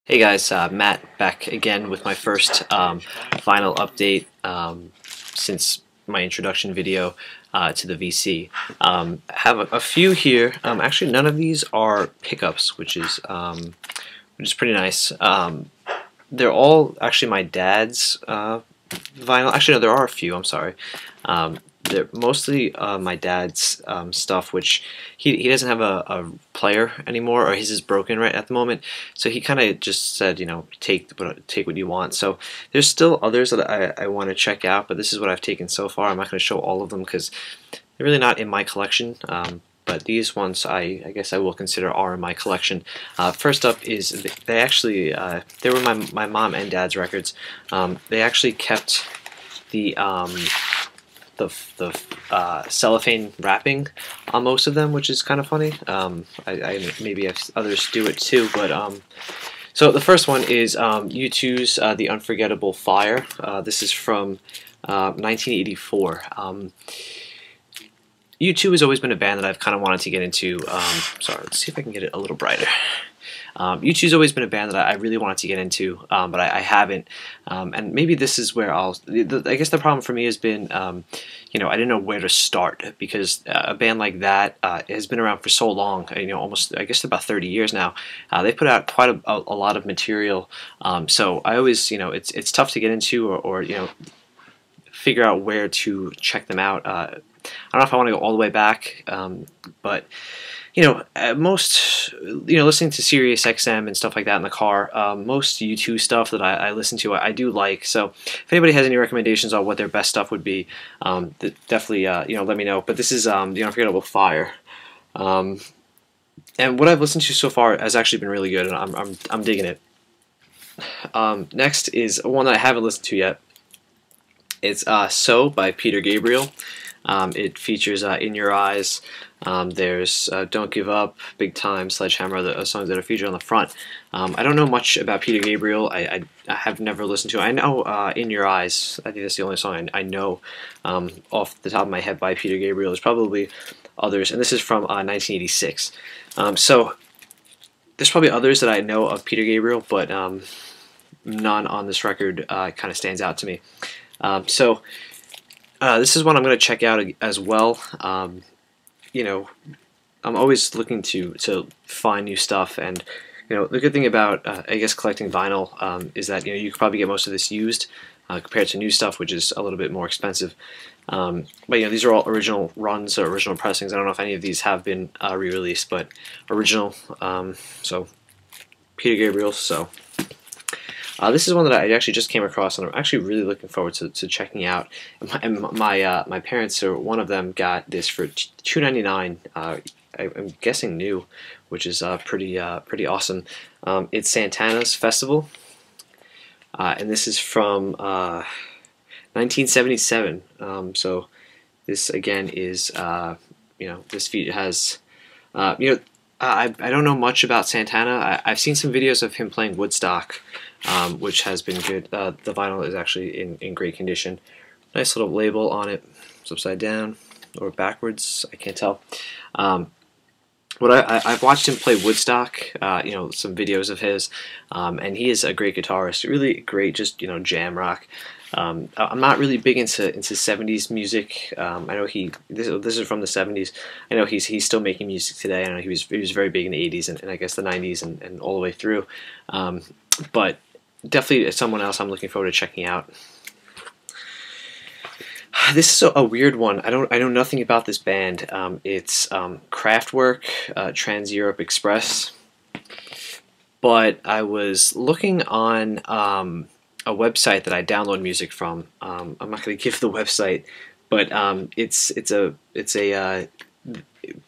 Hey guys, Matt back again with my first final update since my introduction video to the VC. I have a few here. Actually, none of these are pickups, which is pretty nice. They're all actually my dad's vinyl. Actually, no, there are a few. I'm sorry. They're mostly my dad's stuff, which he doesn't have a player anymore, or his is broken right at the moment. So he kind of just said, you know, take what you want. So there's still others that I want to check out, but this is what I've taken so far. I'm not going to show all of them because they're really not in my collection. But these ones I guess I will consider are in my collection. First up is they actually they were my mom and dad's records. They actually kept the cellophane wrapping on most of them, which is kind of funny. I maybe have others do it too, but so the first one is U2's The Unforgettable Fire. This is from 1984. U2 has always been a band that I've kind of wanted to get into. Sorry, let's see if I can get it a little brighter. U2's always been a band that I really wanted to get into, but I haven't. And maybe this is where I guess the problem for me has been, you know, I didn't know where to start because a band like that has been around for so long. You know, almost I guess about 30 years now. They put out quite a lot of material. So I always, you know, it's tough to get into or you know, figure out where to check them out. I don't know if I want to go all the way back, but you know, most, you know, listening to Sirius XM and stuff like that in the car, most U2 stuff that I listen to, I do like. So if anybody has any recommendations on what their best stuff would be, definitely, you know, let me know. But this is The Unforgettable Fire. And what I've listened to so far has actually been really good, and I'm digging it. Next is one that I haven't listened to yet. It's So by Peter Gabriel. It features In Your Eyes. There's Don't Give Up, Big Time, Sledgehammer, the songs that are featured on the front. I don't know much about Peter Gabriel. I have never listened to it. I know In Your Eyes. I think that's the only song I know off the top of my head by Peter Gabriel. There's probably others, and this is from 1986. So there's probably others that I know of Peter Gabriel, but none on this record kind of stands out to me. So this is one I'm going to check out as well. You know, I'm always looking to find new stuff, and you know, the good thing about I guess collecting vinyl is that you know you could probably get most of this used compared to new stuff, which is a little bit more expensive. But you know, these are all original runs or original pressings. I don't know if any of these have been re-released, but original. So Peter Gabriel. So. This is one that I actually just came across, and I'm actually really looking forward to checking out. And my parents, or one of them, got this for $2.99. I'm guessing new, which is pretty awesome. It's Santana's Festival, and this is from 1977. So this again is you know, this feat has you know. I don't know much about Santana. I've seen some videos of him playing Woodstock, which has been good. The vinyl is actually in great condition. Nice little label on it. It's upside down or backwards. I can't tell. I've watched him play Woodstock. You know, some videos of his, and he is a great guitarist. Really great, just you know, jam rock. I'm not really big into 70s music. I know this is from the 70s. I know he's still making music today. I know he was very big in the 80s and I guess the 90s and all the way through. But definitely someone else I'm looking forward to checking out. This is a weird one. I know nothing about this band. It's Kraftwerk, Trans Europe Express. But I was looking on a website that I download music from. I'm not going to give the website, but it's a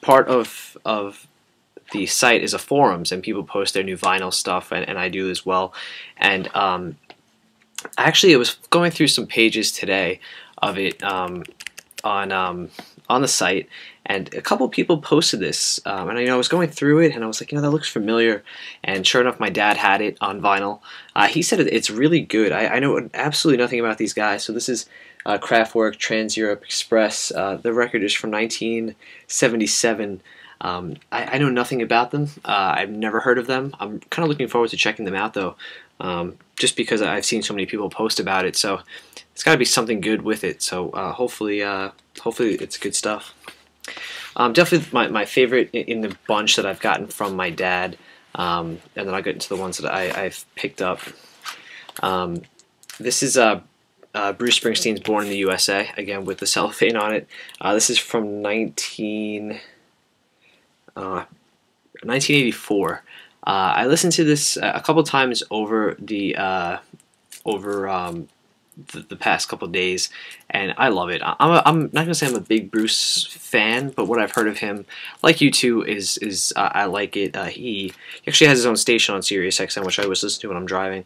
part of the site is a forums, and people post their new vinyl stuff, and I do as well. And actually, I was going through some pages today of it on the site, and a couple people posted this, and you know, I was going through it, and I was like, you know, that looks familiar, and sure enough, my dad had it on vinyl. He said it's really good. I know absolutely nothing about these guys, so this is Kraftwerk, Trans Europe Express. The record is from 1977. I know nothing about them. I've never heard of them. I'm kind of looking forward to checking them out though, just because I've seen so many people post about it. So it's got to be something good with it. So hopefully it's good stuff. Definitely my favorite in the bunch that I've gotten from my dad, and then I'll get into the ones that I've picked up. This is Bruce Springsteen's Born in the USA, again with the cellophane on it. This is from 1984. I listened to this a couple times over the past couple days, and I love it. I'm not gonna say I'm a big Bruce fan, but what I've heard of him, like U2, is I like it. He actually has his own station on Sirius XM, which I always listen to when I'm driving.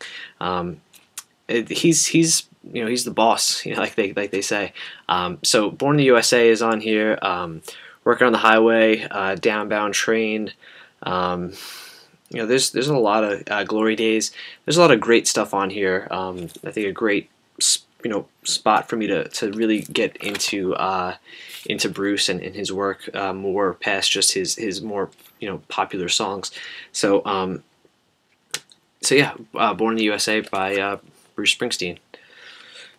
He's the boss, like they say. So Born in the USA is on here. Working on the Highway, Downbound Train. There's a lot of Glory Days. There's a lot of great stuff on here. I think a great spot for me to really get into Bruce and his work more past just his more popular songs. So yeah, Born in the USA by Bruce Springsteen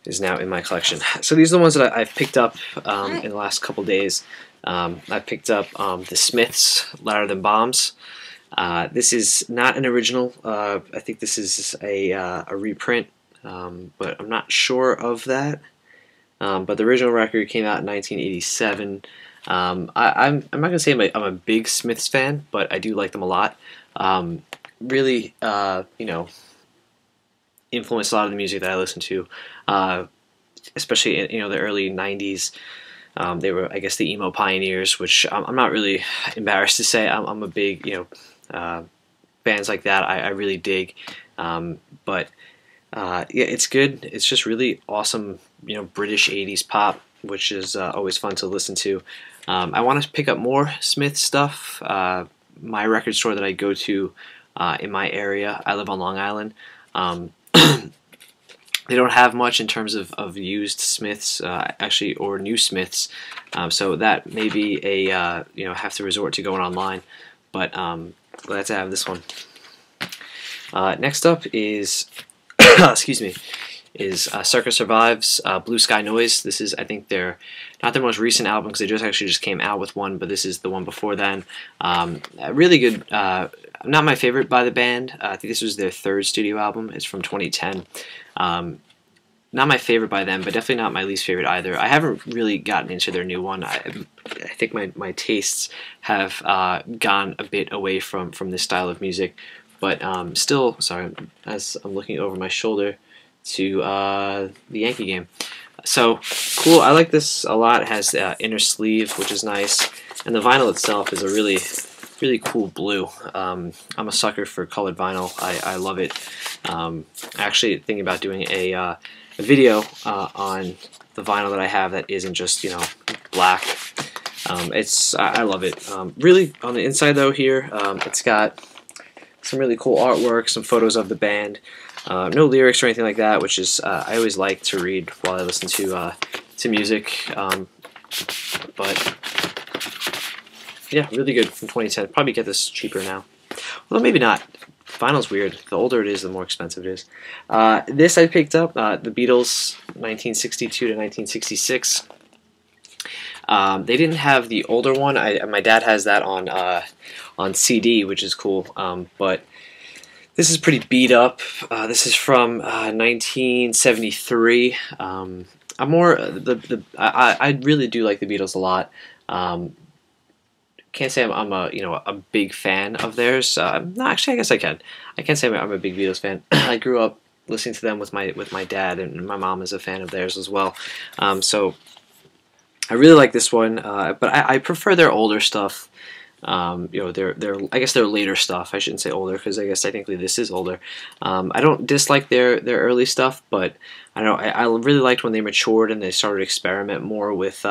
is now in my collection. So these are the ones that I've picked up in the last couple days. I picked up the Smiths, Louder Than Bombs. This is not an original. I think this is a reprint, but I'm not sure of that. But the original record came out in 1987. I'm not gonna say I'm a big Smiths fan, but I do like them a lot. Really, influenced a lot of the music that I listen to, especially in the early '90s. They were, I guess, the emo pioneers, which I'm not really embarrassed to say. I'm a big, bands like that I really dig. But yeah, it's good. It's just really awesome, British '80s pop, which is always fun to listen to. I want to pick up more Smith stuff. My record store that I go to in my area, I live on Long Island. They don't have much in terms of used Smiths, actually, or new Smiths. So that may be a have to resort to going online. But glad to have this one. Next up is excuse me, is Circa Survive's Blue Sky Noise. This is, I think, not their most recent album, because they just came out with one, but this is the one before then. Really good. Not my favorite by the band. I think this was their third studio album. It's from 2010. Not my favorite by them, but definitely not my least favorite either. I haven't really gotten into their new one. I think my tastes have gone a bit away from this style of music, but still, sorry, as I'm looking over my shoulder to the Yankee game. So cool. I like this a lot. It has the inner sleeve, which is nice, and the vinyl itself is a really cool blue. I'm a sucker for colored vinyl. I love it. Actually thinking about doing a video on the vinyl that I have that isn't just black. I love it. Really, on the inside though, here it's got some really cool artwork, some photos of the band. No lyrics or anything like that, which is I always like to read while I listen to music. But yeah, really good from 2010. Probably get this cheaper now. Well, maybe not. Vinyl's weird. The older it is, the more expensive it is. This I picked up, the Beatles 1962 to 1966. They didn't have the older one. My dad has that on CD, which is cool. But this is pretty beat up. This is from 1973. I'm more I really do like the Beatles a lot. Can't say I'm a big fan of theirs. No, actually, I guess I can. I can't say I'm a big Beatles fan. I grew up listening to them with my dad, and my mom is a fan of theirs as well. So I really like this one, but I prefer their older stuff. I guess their later stuff. I shouldn't say older, because I guess technically this is older. I don't dislike their early stuff, but I don't know. I really liked when they matured and they started to experiment more with.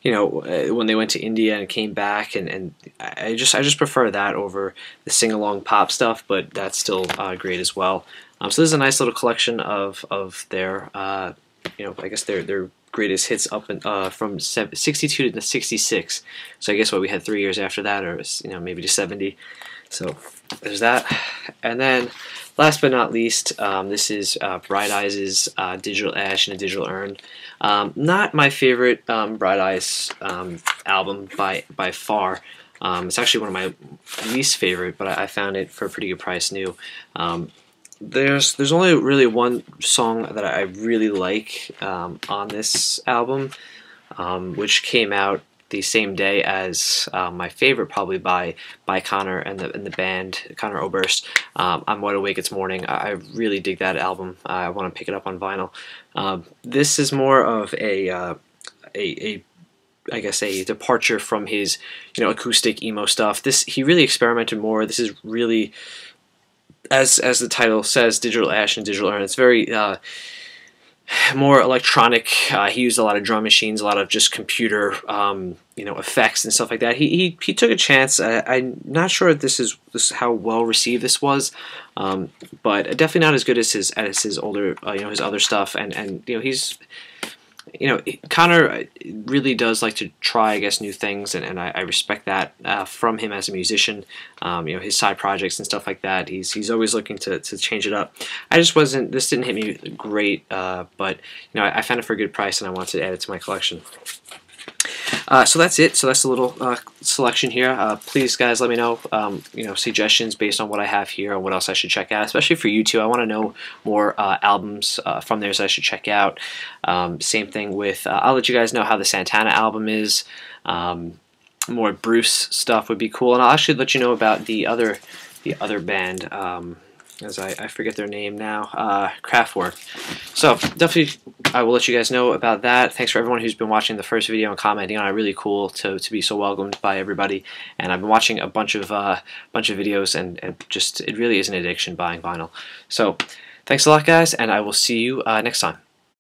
When they went to India and came back, and I just prefer that over the sing-along pop stuff, but that's still great as well. So this is a nice little collection of their, I guess their greatest hits up in, from 62 to 66. So I guess what we had 3 years after that, or maybe to 70. So there's that. And then last but not least, this is Bright Eyes' Digital Ash and a Digital Urn. Not my favorite Bright Eyes album by far. It's actually one of my least favorite, but I found it for a pretty good price new. There's only really one song that I really like on this album, which came out the same day as my favorite, probably by Conor and the band Conor Oberst. I'm Wide Awake It's Morning. I really dig that album. I want to pick it up on vinyl. This is more of I guess a departure from his acoustic emo stuff. He really experimented more. This is really, as the title says, Digital Ash and Digital Urn. It's very more electronic. He used a lot of drum machines, a lot of just computer effects and stuff like that. He took a chance. I'm not sure if this is how well received this was, but definitely not as good as his older his other stuff. And he's Conor really does like to try, I guess, new things, and I respect that from him as a musician. His side projects and stuff like that. He's always looking to change it up. This didn't hit me great, but I found it for a good price, and I wanted to add it to my collection. So that's it. So that's a little selection here. Please, guys, let me know suggestions based on what I have here and what else I should check out, especially for you two. I want to know more albums from theirs I should check out. Same thing with I'll let you guys know how the Santana album is. More Bruce stuff would be cool, and I'll actually let you know about the other band. As I forget their name now, Kraftwerk. So definitely, I will let you guys know about that. Thanks for everyone who's been watching the first video and commenting on it. Really cool to be so welcomed by everybody. And I've been watching a bunch of videos, and just it really is an addiction buying vinyl. So thanks a lot, guys, and I will see you next time.